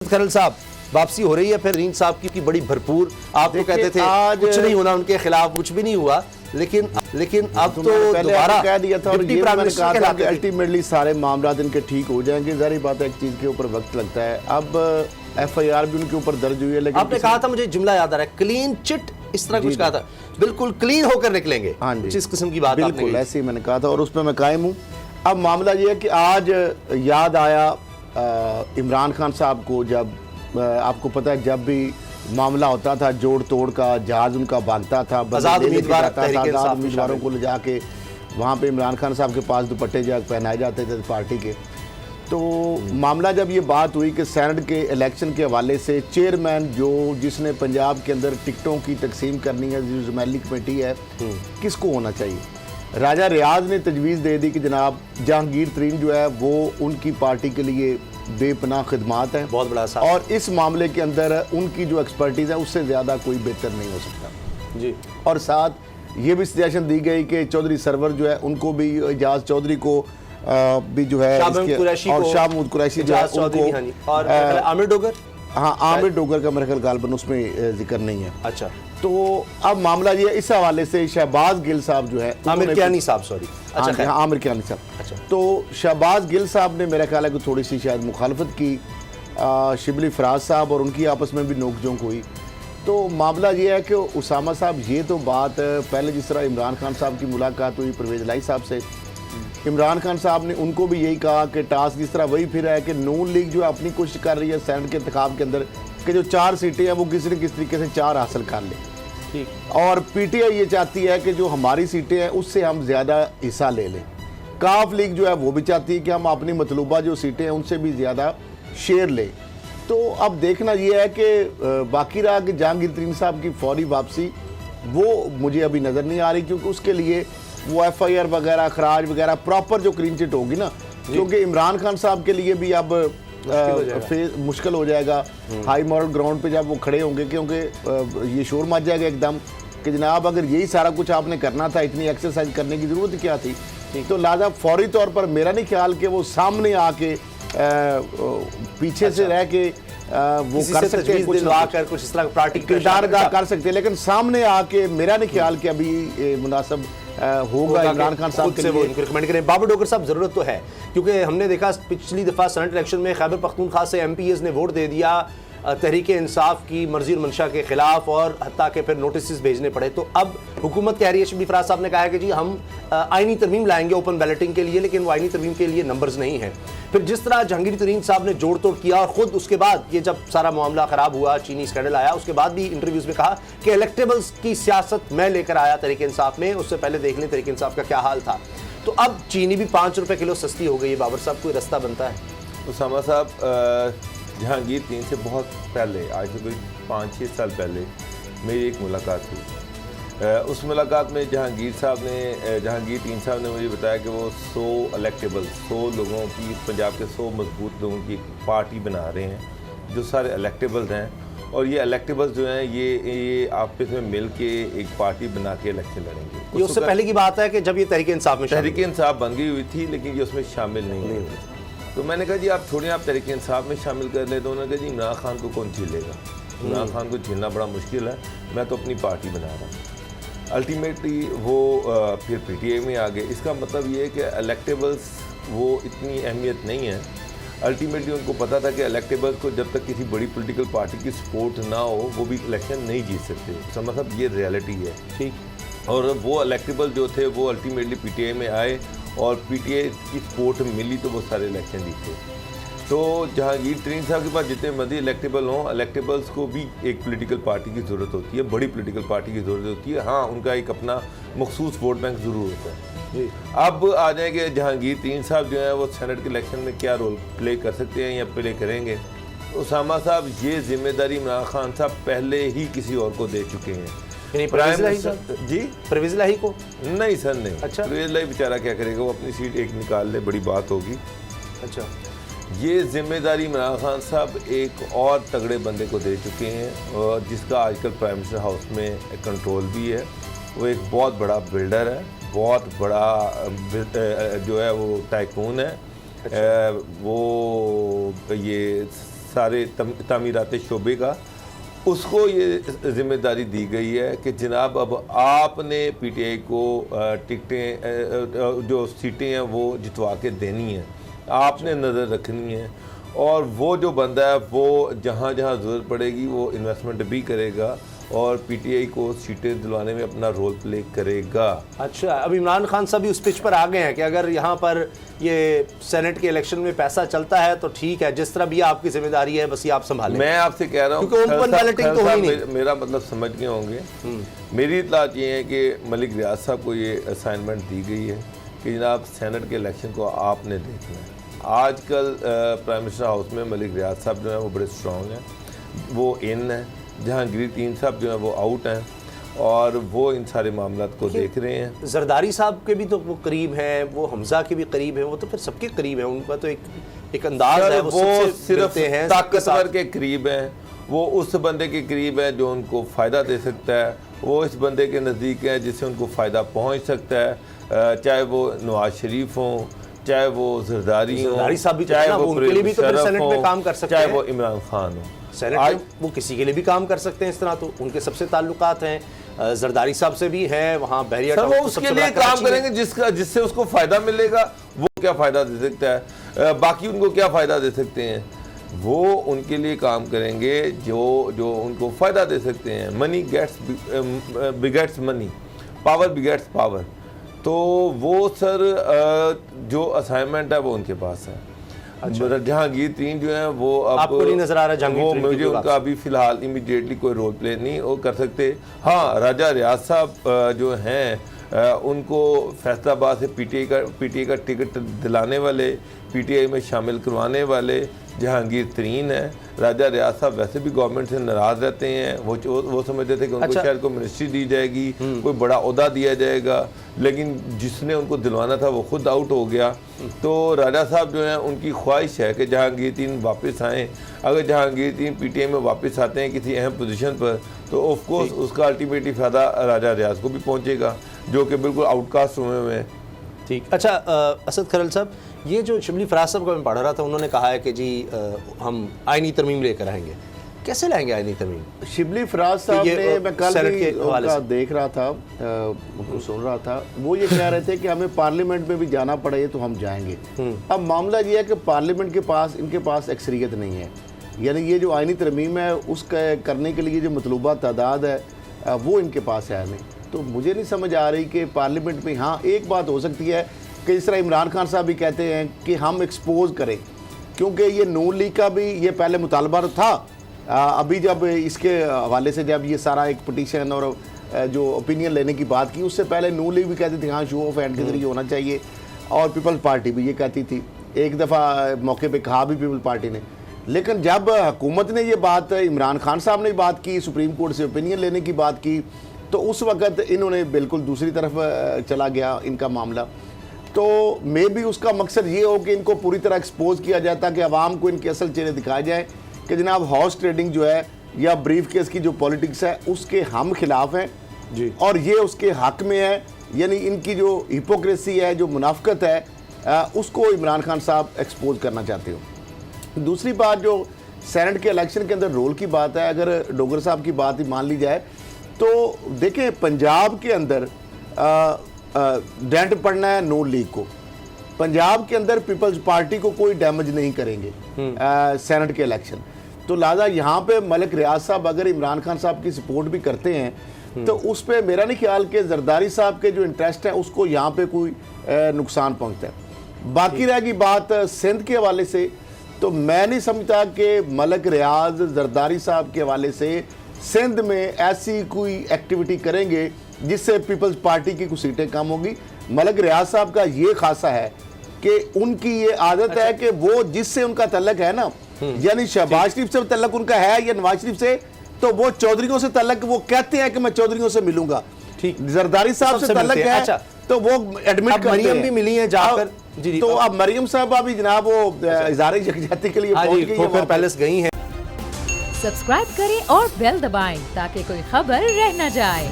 खरल साहब वापसी हो रही है, फिर रीन साहब की बड़ी भरपूर, आप तो कहते थे आज कुछ नहीं होना उनके खिलाफ, कुछ भी नहीं हुआ, लेकिन अब तो दोबारा कह दिया था और ये मैंने कहा था कि अल्टीमेटली सारे मामला इनके ठीक हो जाएंगे। जारी बात है एक चीज के ऊपर वक्त लगता है। अब FIR भी उनके ऊपर दर्ज हुई है, लेकिन आपने कहा था, मुझे जुमला याद आ रहा है, क्लीन चिट, इस तरह कुछ कहा था, बिल्कुल क्लीन होकर निकलेंगे। हाँ जी, इस किस्म की बात बिल्कुल ऐसे ही मैंने कहा था और उस पर मैं कायम हूँ। अब मामला ये है कि आज याद आया इमरान खान साहब को, जब आपको पता है जब भी मामला होता था जोड़ तोड़ का, जहाज उनका भागता था, आज़ाद उम्मीदवारों को ले जाके वहाँ पे इमरान खान साहब के पास दुपट्टे जाग पहनाए जाते थे पार्टी के। तो मामला जब ये बात हुई कि सेनेट के इलेक्शन के हवाले से चेयरमैन जिसने पंजाब के अंदर टिकटों की तकसीम करनी है, जो ज़मैली कमेटी है, किसको होना चाहिए, राजा रियाज ने तजवीज़ दे दी कि जनाब जहांगीर तरीन जो है वो उनकी पार्टी के लिए बेपनाह खिदमात है, बहुत बड़ा और इस मामले के अंदर उनकी जो एक्सपर्टीज़ है उससे ज़्यादा कोई बेहतर नहीं हो सकता जी। और साथ ये भी सजेशन दी गई कि चौधरी सरवर जो है उनको भी, एजाज चौधरी को भी जो है, और शाह महमूद कुरैशी जो है उनको, और आमिर डोगर, हाँ आमिर डोगर का मेरे ख्याल गालबन उसमें जिक्र नहीं है। अच्छा, तो अब मामला ये इस हवाले से शहबाज गिल साहब जो है, आमिर कियानी साहब, सॉरी, अच्छा आमिर कियानी साहब, अच्छा, तो शहबाज गिल साहब ने मेरा ख्याल है कि थोड़ी सी शायद मुखालफत की, शिबली फराज साहब और उनकी आपस में भी नोकझोंक हुई। तो मामला ये है कि उसामा साहब, ये तो बात पहले जिस तरह इमरान खान साहब की मुलाकात हुई परवेज़ लाई साहब से, इमरान खान साहब ने उनको भी यही कहा कि टास्क जिस तरह वही फिर है कि नून लीग जो अपनी कोशिश कर रही है सेनेट के इंतखाब के अंदर कि जो 4 सीटें हैं वो किसी न किसी तरीके से 4 हासिल कर ले, ठीक, और PTI ये चाहती है कि जो हमारी सीटें हैं उससे हम ज़्यादा हिस्सा ले लें। काफ लीग जो है वो भी चाहती है कि हम अपनी मतलूबा जो सीटें हैं उनसे भी ज़्यादा शेयर लें। तो अब देखना ये है कि बाकी रहा कि जहांगीर तरीन साहब की फौरी वापसी, वो मुझे अभी नज़र नहीं आ रही, क्योंकि उसके लिए वो FIR वगैरह, खराज वगैरह प्रॉपर जो क्लीन चिट होगी ना, क्योंकि इमरान खान साहब के लिए भी अब मुश्किल हो जाएगा हाई मॉरल ग्राउंड पे जब वो खड़े होंगे, क्योंकि ये शोर मच जाएगा एकदम कि जनाब अगर यही सारा कुछ आपने करना था, इतनी एक्सरसाइज करने की ज़रूरत क्या थी। तो लिहाजा फौरी तौर पर मेरा नहीं ख्याल कि वो सामने आके पीछे से रह के वो कर सकते हैं, कुछ इस तरह पार्टी किरदार अदा कर सकते हैं, लेकिन सामने आके मेरा नहीं ख्याल कि अभी मुनासिब होगा इमरान खान साहब के लिए रिकमेंड करें। बाबर डोगर साहब, ज़रूरत तो है, क्योंकि हमने देखा पिछली दफ़ा सेनेट इलेक्शन में खैबर पख्तूनख्वा से MPs ने वोट दे दिया तहरीक इंसाफ की मर्जी और मंशा के खिलाफ, और हत्ता के फिर नोटिस भेजने पड़े। तो अब हुकूमत कह रही है, शिबली फराज साहब ने कहा है कि जी हम आईनी तरमीम लाएंगे ओपन बैलेटिंग के लिए, लेकिन वो आईनी तरमीम के लिए नंबर्स नहीं है। फिर जिस तरह जहांगीर तरीन साहब ने जोड़ तोड़ किया, और ख़ुद उसके बाद ये जब सारा मामला ख़राब हुआ, चीनी स्कैंडल आया, उसके बाद भी इंटरव्यूज़ में कहा कि इलेक्टेबल्स की सियासत मैं लेकर आया तहरीक इंसाफ में, उससे पहले देख लें तहरीक इंसाफ का क्या हाल था। तो अब चीनी भी 5 रुपये किलो सस्ती हो गई है। बाबर साहब, कोई रास्ता बनता है? उसामा साहब, जहांगीर तरीन से बहुत पहले, आज से कोई 5-6 साल पहले मेरी एक मुलाकात हुई। उस मुलाकात में जहांगीर तरीन साहब ने मुझे बताया कि वो 100 इलेक्टेबल, 100 लोगों की, पंजाब के 100 मजबूत लोगों की पार्टी बना रहे हैं, जो सारे इलेक्टेबल्स हैं, और ये इलेक्टेबल्स जो हैं ये आपस में मिल के एक पार्टी बना के इलेक्शन लड़ेंगे। ये उससे पहले की बात है कि जब ये तहरीक इंसाफ में तहरीक इंसाफ बन गई हुई थी, लेकिन ये उसमें शामिल नहीं हुई। तो मैंने कहा जी आप छोड़िए, आप तहरीक इंसाफ में शामिल कर ले। तो उन्होंने कहा जी इमरान खान को कौन झेलेगा, इमरान खान को झेलना बड़ा मुश्किल है, मैं तो अपनी पार्टी बना रहा हूँ। अल्टीमेटली वो फिर PTI में आ गए। इसका मतलब ये है कि इलेक्टेबल्स वो इतनी अहमियत नहीं है। अल्टीमेटली उनको पता था कि इलेक्टेबल्स को जब तक किसी बड़ी पॉलिटिकल पार्टी की सपोर्ट ना हो वो भी इलेक्शन नहीं जीत सकते। इसका मतलब ये रियलिटी है, ठीक। और वो इलेक्टेबल जो थे वो अल्टीमेटली PTI में आए, और PTI की सपोर्ट मिली तो वो सारे इलेक्शन जीते। तो जहांगीर तरीन साहब के पास जितने मर्जी इलेक्टेबल हों, इलेक्टेबल्स को भी एक पॉलिटिकल पार्टी की ज़रूरत होती है, बड़ी पॉलिटिकल पार्टी की ज़रूरत होती है। हाँ, उनका एक अपना मखसूस वोट बैंक ज़रूर होता है। अब आ जाएंगे जहांगीर तरीन साहब जो है वो सेनेट के इलेक्शन में क्या रोल प्ले कर सकते हैं या प्ले करेंगे। उसामा साहब, ये जिम्मेदारी इमरान खान साहब पहले ही किसी और को दे चुके हैं। जी, परवेज़ इलाही को? नहीं सर, नहीं। अच्छा, परवेज़ इलाही बेचारा क्या करेगा, वो अपनी सीट एक निकाल ले, बड़ी बात होगी। अच्छा, ये जिम्मेदारी इमरान खान साहब एक और तगड़े बंदे को दे चुके हैं, और जिसका आजकल प्राइम मिनिस्टर हाउस में कंट्रोल भी है। वो एक बहुत बड़ा बिल्डर है, बहुत बड़ा जो है वो टाइकून है। अच्छा। वो ये सारे तामीरात शोबे का, उसको ये जिम्मेदारी दी गई है कि जनाब अब आपने पीटीआई को टिकटें जो सीटें हैं वो जितवा के देनी है, आपने नज़र रखनी है, और वो जो बंदा है वो जहाँ जहाँ ज़रूरत पड़ेगी वो इन्वेस्टमेंट भी करेगा और पीटीआई को सीटें दिलवाने में अपना रोल प्ले करेगा। अच्छा, अब इमरान खान साहब भी उस पिच पर आ गए हैं कि अगर यहाँ पर ये सेनेट के इलेक्शन में पैसा चलता है तो ठीक है, जिस तरह भी आपकी जिम्मेदारी है बस ये आप संभालें। मैं आपसे कह रहा हूँ क्योंकि ओपन बैलेटिंग तो हुई नहीं। मेरा मतलब समझ गए होंगे। मेरी इत्तलात ये है कि मलिक रियाज साहब को ये असाइनमेंट दी गई है कि जनाब सेनेट के इलेक्शन को आपने देखना है। आजकल प्राइम मिनिस्टर हाउस में मलिक रियाज साहब जो है वो बड़े स्ट्रॉन्ग हैं, वो इन है, जहांगीर तीन साहब जो है वो आउट हैं और वो इन सारे मामलात को देख रहे हैं। जरदारी साहब के भी तो वो करीब हैं, वो हमजा के भी करीब हैं, वो तो फिर सबके करीब हैं, उनका तो एक अंदाज है, वो सिर्फ ताकतवर के करीब हैं, वो उस बंदे के करीब है जो उनको फ़ायदा दे सकता है, वो इस बंदे के नज़दीक है जिससे उनको फ़ायदा पहुँच सकता है, चाहे वो नवाज शरीफ हों, चाहे वो जरदारी हों, चाहे वो उनके लिए भी तो सेनेट में काम कर सकते हैं, चाहे वो इमरान खान हो, सेनेट में वो किसी के लिए भी काम कर सकते हैं। इस तरह तो उनके सबसे ताल्लुकात हैं, जरदारी साहब से भी हैं, वहाँ बैरिया वो उसके लिए काम करेंगे जिससे उसको फ़ायदा मिलेगा। वो क्या फ़ायदा दे सकता है, बाकी उनको क्या फ़ायदा दे सकते हैं, वो उनके लिए काम करेंगे जो उनको फ़ायदा दे सकते हैं। Money begets money, power begets power. तो वो सर जो असाइनमेंट है वो उनके पास है। अच्छा। जहांगीर तीन जो है वो अब आपको नहीं नजर आ रहा जहांगीर वो मुझे उनका अभी फिलहाल इमीडिएटली कोई रोल प्ले नहीं वो कर सकते। हाँ, राजा रियाज साहब जो हैं उनको फैसलाबाद से पीटीआई का टिकट दिलाने वाले, पीटीआई में शामिल करवाने वाले जहांगीर तरीन है। राजा रियाज साहब वैसे भी गवर्नमेंट से नाराज़ रहते हैं, वो समझते थे कि उनको अच्छा। शायद कोई मिनिस्ट्री दी जाएगी, कोई बड़ा ओहदा दिया जाएगा, लेकिन जिसने उनको दिलवाना था वो खुद आउट हो गया। तो राजा साहब जो है उनकी ख्वाहिश है कि जहांगीर तीन वापस आएँ। अगर जहांगीर तीन पीटीआई में वापस आते हैं किसी अहम पोजीशन पर तो ऑफकोर्स उसका अल्टीमेटली फ़ायदा राजा रियाज को भी पहुँचेगा जो कि बिल्कुल आउटकास्ट हुए हैं। ठीक। अच्छा, असद खरल साहब, ये जो शिबली फराज साहब को मैं पढ़ रहा था, उन्होंने कहा है कि जी हम आइनी तरमीम लेकर आएंगे। कैसे लाएंगे आइनी तरमीम? शिबली फराज साहब ने, मैं कल भी उनका देख रहा था, उनको सुन रहा था, वो ये कह रहे थे कि हमें पार्लियामेंट में भी जाना पड़े तो हम जाएंगे। अब मामला ये है कि पार्लियामेंट के पास इनके पास अक्सरियत नहीं है, यानी ये जो आइनी तरमीम है उसका करने के लिए जो मतलूबा तादाद है वो इनके पास है नहीं। तो मुझे नहीं समझ आ रही कि पार्लियामेंट में, हाँ एक बात हो सकती है कि इस तरह इमरान खान साहब भी कहते हैं कि हम एक्सपोज करें, क्योंकि ये नून लीग का भी ये पहले मुतालबा था। अभी जब इसके हवाले से जब ये सारा एक पटिशन और जो ओपिनियन लेने की बात की, उससे पहले नून लीग भी कहती थी हाँ शो ऑफ हैंड के जरिए होना चाहिए, और पीपल्स पार्टी भी ये कहती थी। एक दफ़ा मौके पे कहा भी पीपल्स पार्टी ने, लेकिन जब हुकूमत ने ये बात, इमरान खान साहब ने बात की, सुप्रीम कोर्ट से ओपिनियन लेने की बात की, तो उस वक़्त इन्होंने बिल्कुल दूसरी तरफ चला गया इनका मामला। तो मे भी उसका मकसद ये हो कि इनको पूरी तरह एक्सपोज किया जाए ताकि आवाम को इनके असल चेहरे दिखाया जाए कि जनाब हॉर्स ट्रेडिंग जो है या ब्रीफ केस की जो पॉलिटिक्स है उसके हम खिलाफ हैं जी, और ये उसके हक में है। यानी इनकी जो हिपोक्रेसी है, जो मुनाफकत है, उसको इमरान खान साहब एक्सपोज करना चाहते हो। दूसरी बात जो सेनेट के इलेक्शन के अंदर रोल की बात है, अगर डोगर साहब की बात ही मान ली जाए तो देखें पंजाब के अंदर डेंट पड़ना है नून लीग को। पंजाब के अंदर पीपल्स पार्टी को कोई डैमेज नहीं करेंगे सेनेट के इलेक्शन। तो लिहाजा यहाँ पे मलिक रियाज साहब अगर इमरान खान साहब की सपोर्ट भी करते हैं तो उस पर मेरा नहीं ख्याल कि जरदारी साहब के जो इंटरेस्ट है उसको यहाँ पे कोई नुकसान पहुँचता है। बाकी रहेगी बात सिंध के हवाले से, तो मैं नहीं समझता कि मलिक रियाज जरदारी साहब के हवाले से सिंध में ऐसी कोई एक्टिविटी करेंगे जिससे पीपल्स पार्टी की कुछ सीटें कम होगी। मलिक रियाज साहब का ये खासा है कि उनकी ये आदत है कि वो जिससे उनका तल्लक है ना, यानी शहबाज शरीफ से तल्लक उनका है या नवाज शरीफ से, तो वो चौधरीयों से तल्लक, वो कहते हैं कि मैं चौधरीयों से मिलूंगा। ठीक, जरदारी साहब से तल्लक है। अच्छा, तो वो एडमिट करते हैं। मरियम भी मिली है जाकर जी, तो अब मरियम साहब अभी जनाब वो इज़हार यकजहती के लिए पहुंच गई है, पैलेस गई हैं। सब्सक्राइब करें और बेल दबाएं ताकि कोई खबर रह न जाए।